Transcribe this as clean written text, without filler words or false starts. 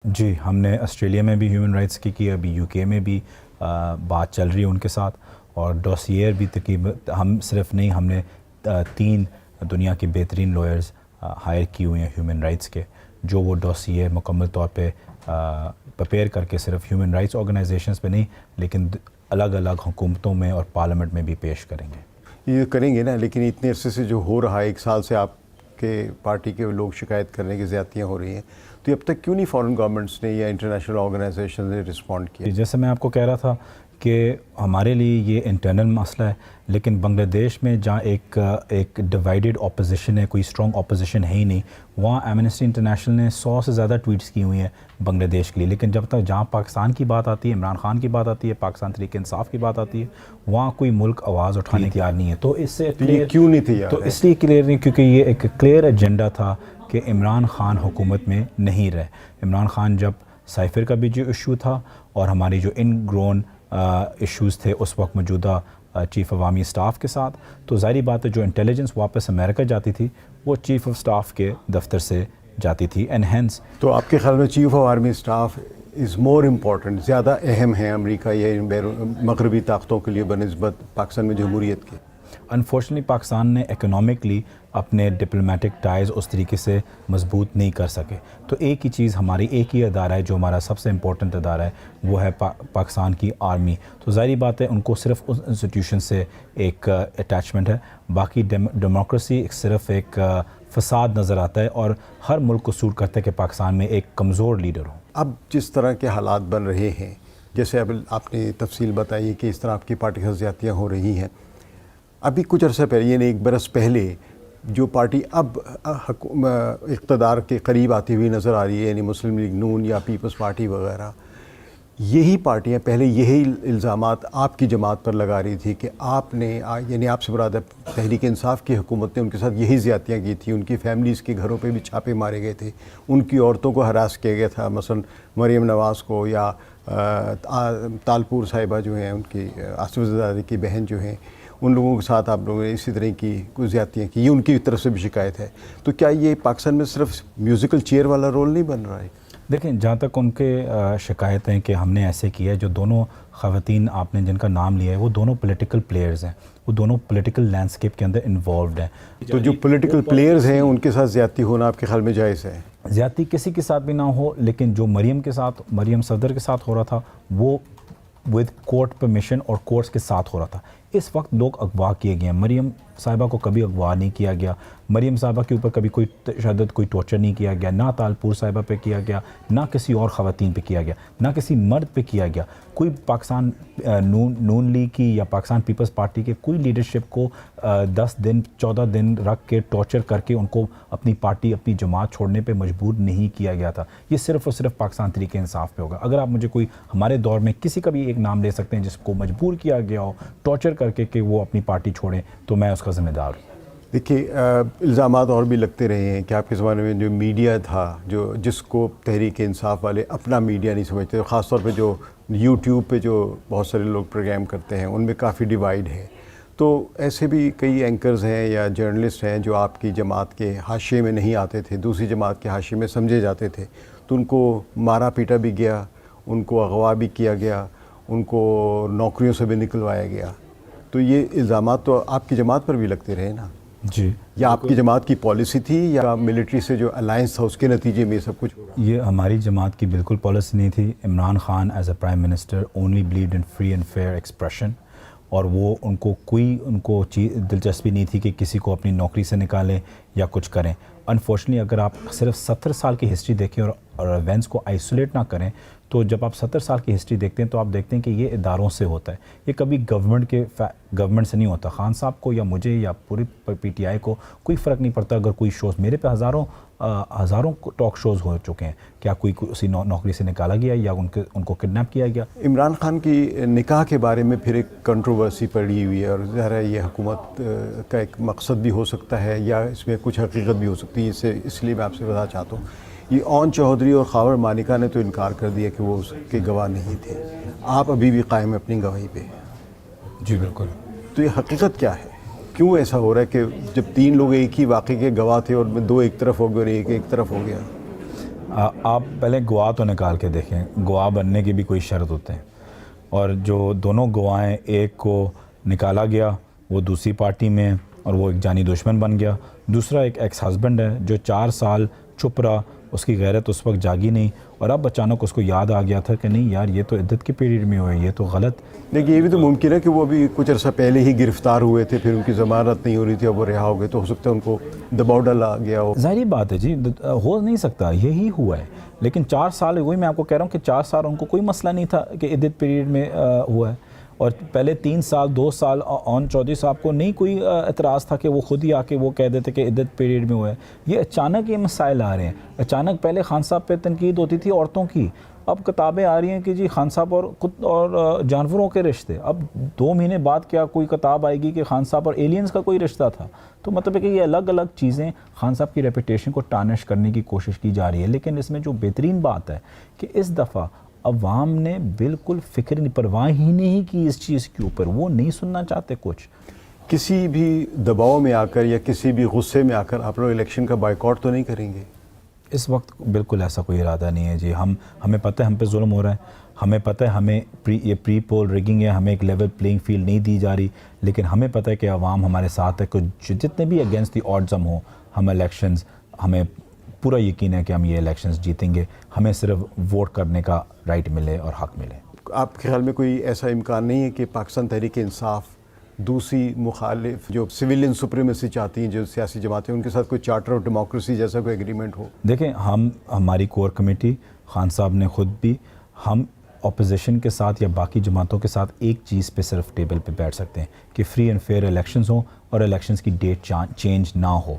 جی، ہم نے آسٹریلیا میں بھی ہیومن رائٹس کی ابھی یو کے میں بھی بات چل رہی ہے ان کے ساتھ، اور ڈوسیئر بھی تقریباً ہم صرف نہیں، ہم نے 3 دنیا کے بہترین لائرز ہائر کی ہوئے ہیں ہیومن رائٹس کے، جو وہ ڈوسیئر مکمل طور پہ پریپیئر کر کے صرف ہیومن رائٹس آرگنائزیشنز پہ نہیں لیکن الگ الگ حکومتوں میں اور پارلیمنٹ میں بھی پیش کریں گے۔ یہ کریں گے نا، لیکن اتنے عرصے سے جو ہو رہا ہے، 1 سال سے آپ کے پارٹی کے لوگ شکایت کرنے کی زیادتیاں ہو رہی ہیں، تو اب تک کیوں نہیں فارن گورنمنٹس نے یا انٹرنیشنل آرگنائزیشن نے رسپونڈ کیا؟ جیسے میں آپ کو کہہ رہا تھا کہ ہمارے لیے یہ انٹرنل مسئلہ ہے، لیکن بنگلہ دیش میں جہاں ایک ڈیوائیڈڈ اپوزیشن ہے، کوئی اسٹرانگ اپوزیشن ہے ہی نہیں، وہاں ایمنسٹی انٹرنیشنل نے 100 سے زیادہ ٹویٹس کی ہوئی ہیں بنگلہ دیش کے لیے، لیکن جب تک جہاں پاکستان کی بات آتی ہے، عمران خان کی بات آتی ہے، پاکستان تحریک انصاف کی بات آتی ہے، وہاں کوئی ملک آواز اٹھانے تیار نہیں ہے۔ تو اس سے کیوں نہیں تیار؟ تو اس لیے کلیئر نہیں، کیونکہ یہ ایک کلیئر ایجنڈا تھا کہ عمران خان حکومت میں نہیں رہے۔ عمران خان جب سائفر کا بھی جو ایشو تھا اور ہماری جو ان گرون ایشوز تھے اس وقت موجودہ چیف عوامی اسٹاف کے ساتھ، تو ظاہری بات ہے جو انٹیلیجنس واپس امریکہ جاتی تھی وہ چیف آف اسٹاف کے دفتر سے جاتی تھی، اینڈ ہینس۔ تو آپ کے خیال میں chief of army staff is more important, زیادہ اہم ہے امریکہ یا مغربی طاقتوں کے لیے بنسبت پاکستان میں جمہوریت کے؟ انفارچونیٹلی پاکستان نے اکنامکلی اپنے ڈپلومیٹک ٹائز اس طریقے سے مضبوط نہیں کر سکے، تو ایک ہی چیز ہماری ایک ہی ادارہ ہے جو ہمارا سب سے امپورٹنٹ ادارہ ہے، وہ ہے پاکستان کی آرمی۔ تو ظاہری بات ہے ان کو صرف اس انسٹیٹیوشن سے ایک اٹیچمنٹ ہے، باقی ڈیموکریسی صرف ایک فساد نظر آتا ہے، اور ہر ملک کو سوٹ کرتا ہے کہ پاکستان میں ایک کمزور لیڈر ہو۔ اب جس طرح کے حالات بن رہے ہیں، جیسے اب آپ نے تفصیل بتائی کہ اس طرح آپ کی پارٹی سے زیادتیاں ہو رہی ہیں، ابھی کچھ عرصہ پہلے یعنی 1 برس پہلے جو پارٹی اب اقتدار کے قریب آتی ہوئی نظر آ رہی ہے، یعنی مسلم لیگ نون یا پیپلز پارٹی وغیرہ، یہی پارٹیاں پہلے یہی الزامات آپ کی جماعت پر لگا رہی تھی کہ آپ نے، یعنی آپ سے مراد ہے تحریک انصاف کی حکومت نے ان کے ساتھ یہی زیادتیاں کی تھیں، ان کی فیملیز کے گھروں پہ بھی چھاپے مارے گئے تھے، ان کی عورتوں کو ہراس کیا گیا تھا، مثلا مریم نواز کو، یا تالپور صاحبہ جو ہیں ان کی آصف زرداری کی بہن جو ہیں، ان لوگوں کے ساتھ آپ لوگوں نے اسی طرح کی کچھ زیادتیاں کی، یہ ان کی طرف سے بھی شکایت ہے۔ تو کیا یہ پاکستان میں صرف میوزیکل چیئر والا رول نہیں بن رہا ہے؟ دیکھیں، جہاں تک ان کے شکایت ہیں کہ ہم نے ایسے کیا ہے، جو دونوں خواتین آپ نے جن کا نام لیا ہے وہ دونوں پولیٹیکل پلیئرز ہیں، وہ دونوں پولیٹیکل لینڈسکیپ کے اندر انوالوڈ ہیں۔ تو جو پولیٹیکل پلیئرز ہیں ان کے ساتھ زیادتی ہونا آپ کے خیال میں جائز ہے؟ زیادتی کسی کے ساتھ بھی نہ ہو، لیکن جو مریم صفدر کے ساتھ ہو رہا تھا وہ ود کورٹ پرمیشن اور کورٹس کے ساتھ ہو رہا تھا۔ اس وقت لوگ اغوا کیے گئے ہیں، مریم صاحبہ کو کبھی اغوا نہیں کیا گیا، مریم صاحبہ کے اوپر کبھی کوئی تشدد، کوئی ٹارچر نہیں کیا گیا، نہ تالپور صاحبہ پہ کیا گیا، نہ کسی اور خواتین پہ کیا گیا، نہ کسی مرد پہ کیا گیا۔ کوئی پاکستان نون لیگ کی یا پاکستان پیپلز پارٹی کے کوئی لیڈرشپ کو 10 دن 14 دن رکھ کے ٹارچر کر کے ان کو اپنی پارٹی، اپنی جماعت چھوڑنے پہ مجبور نہیں کیا گیا تھا۔ یہ صرف اور صرف پاکستان تحریک انصاف پہ ہوگا۔ اگر آپ مجھے کوئی ہمارے دور میں کسی کا بھی ایک نام لے سکتے ہیں جس کو مجبور کیا گیا ہو ٹارچر کر کے کہ وہ اپنی پارٹی چھوڑیں، تو میں اس کا ذمہ دار ہوں۔ دیکھیے، الزامات اور بھی لگتے رہے ہیں کہ آپ کے زمانے میں جو میڈیا تھا، جس کو تحریک انصاف والے اپنا میڈیا نہیں سمجھتے، خاص طور پہ جو یوٹیوب پہ جو بہت سارے لوگ پروگرام کرتے ہیں، ان میں کافی ڈیوائیڈ ہے۔ تو ایسے بھی کئی اینکرز ہیں یا جرنلسٹ ہیں جو آپ کی جماعت کے حاشیے میں نہیں آتے تھے، دوسری جماعت کے حاشیے میں سمجھے جاتے تھے، تو ان کو مارا پیٹا بھی گیا، ان کو اغوا بھی کیا گیا، ان کو نوکریوں سے بھی نکلوایا گیا۔ تو یہ الزامات تو آپ کی جماعت پر بھی لگتے رہے نا؟ جی، یا آپ کی جماعت کی پالیسی تھی یا ملٹری سے جو الائنس تھا اس کے نتیجے میں سب کچھ ہوگا؟ یہ ہماری جماعت کی بالکل پالیسی نہیں تھی۔ Imran Khan as a prime minister only believed in free and fair expression, اور وہ ان کو دلچسپی نہیں تھی کہ کسی کو اپنی نوکری سے نکالیں یا کچھ کریں۔ انفارچونیٹلی اگر آپ صرف 70 سال کی ہسٹری دیکھیں اور ایونٹس کو آئسولیٹ نہ کریں، تو جب آپ 70 سال کی ہسٹری دیکھتے ہیں تو آپ دیکھتے ہیں کہ یہ اداروں سے ہوتا ہے، یہ کبھی گورنمنٹ سے نہیں ہوتا۔ خان صاحب کو یا مجھے یا پوری پی ٹی آئی کو کوئی فرق نہیں پڑتا اگر کوئی شوز، میرے پہ ہزاروں ٹاک شوز ہو چکے ہیں، کیا کوئی اسی نوکری سے نکالا گیا یا ان کو کڈنیپ کیا گیا۔ عمران خان کی نکاح کے بارے میں پھر ایک کنٹروورسی پڑی ہوئی ہے، اور ظاہر ہے یہ حکومت کا ایک مقصد بھی ہو سکتا ہے یا اس میں کچھ حقیقت بھی ہو سکتی ہے، اس لیے میں آپ سے بتانا چاہتا ہوں۔ یہ اون چودھری اور خاور مانیکا نے تو انکار کر دیا کہ وہ اس کے گواہ نہیں تھے، آپ ابھی بھی قائم ہیں اپنی گواہی پہ؟ جی بالکل۔ تو یہ حقیقت کیا ہے؟ کیوں ایسا ہو رہا ہے کہ جب 3 لوگ ایک ہی واقعے کے گواہ تھے اور 2 ایک طرف ہو گئے اور ایک طرف ہو گیا؟ آپ پہلے گواہ تو نکال کے دیکھیں، گواہ بننے کی بھی کوئی شرط ہوتے ہیں، اور جو دونوں گواہ ہیں، ایک کو نکالا گیا وہ دوسری پارٹی میں اور وہ ایک جانی دشمن بن گیا، دوسرا ایک ایکس ہسبینڈ ہے جو 4 سال چپ رہا، اس کی غیرت اس وقت جاگی نہیں، اور اب اچانک اس کو یاد آ گیا تھا کہ نہیں یار یہ تو عدت کے پیریڈ میں ہوئے، یہ تو غلط۔ دیکھیے یہ بھی تو ممکن ہے کہ وہ بھی کچھ عرصہ پہلے ہی گرفتار ہوئے تھے، پھر ان کی ضمانت نہیں ہو رہی تھی، اب وہ رہا ہو گئے، تو ہو سکتا ہے ان کو دباؤ ڈالا گیا ہو۔ ظاہری بات ہے جی، ہو نہیں سکتا، یہی ہوا ہے، لیکن 4 سال، وہی میں آپ کو کہہ رہا ہوں کہ 4 سال ان کو کوئی مسئلہ نہیں تھا کہ عدت پیریڈ میں ہوا ہے، اور پہلے 3 سال 2 سال آن چودھری صاحب کو نہیں کوئی اعتراض تھا کہ وہ خود ہی آ کے وہ کہہ دیتے کہ عدت پیریڈ میں ہوا ہے۔ یہ اچانک یہ مسائل آ رہے ہیں، اچانک پہلے خان صاحب پہ تنقید ہوتی تھی عورتوں کی، اب کتابیں آ رہی ہیں کہ جی خان صاحب اور جانوروں کے رشتے، اب 2 مہینے بعد کیا کوئی کتاب آئے گی کہ خان صاحب اور ایلینز کا کوئی رشتہ تھا؟ تو مطلب ہے کہ یہ الگ الگ چیزیں خان صاحب کی ریپوٹیشن کو ٹارنش کرنے کی کوشش کی جا رہی ہے، لیکن اس میں جو بہترین بات ہے کہ اس دفعہ عوام نے بالکل فکر نہیں، پرواہ ہی نہیں کی اس چیز کے اوپر، وہ نہیں سننا چاہتے کچھ۔ کسی بھی دباؤ میں آ کر یا کسی بھی غصے میں آ کر آپ لوگ الیکشن کا بائیکاٹ تو نہیں کریں گے؟ اس وقت بالکل ایسا کوئی ارادہ نہیں ہے جی، ہمیں پتہ ہے ہم پہ ظلم ہو رہا ہے، ہمیں پتہ ہے ہمیں یہ پری پول ریگنگ ہے، ہمیں ایک لیول پلینگ فیلڈ نہیں دی جا رہی، لیکن ہمیں پتہ ہے کہ عوام ہمارے ساتھ ہے، کہ جتنے بھی اگینسٹ دی آڈز ہم ہوں، ہم الیکشنز، ہمیں پورا یقین ہے کہ ہم یہ الیکشنز جیتیں گے، ہمیں صرف ووٹ کرنے کا رائٹ ملے اور حق ملے۔ آپ کے خیال میں کوئی ایسا امکان نہیں ہے کہ پاکستان تحریک انصاف دوسری مخالف جو سویلین سپریمیسی چاہتی ہیں، جو سیاسی جماعتیں، ان کے ساتھ کوئی چارٹر آف ڈیموکریسی جیسا کوئی ایگریمنٹ ہو؟ دیکھیں ہماری کور کمیٹی، خان صاحب نے خود بھی، ہم اپوزیشن کے ساتھ یا باقی جماعتوں کے ساتھ ایک چیز پہ صرف ٹیبل پہ بیٹھ سکتے ہیں کہ فری اینڈ فیئر الیکشنز ہوں اور الیکشنز کی ڈیٹ چینج نہ ہو۔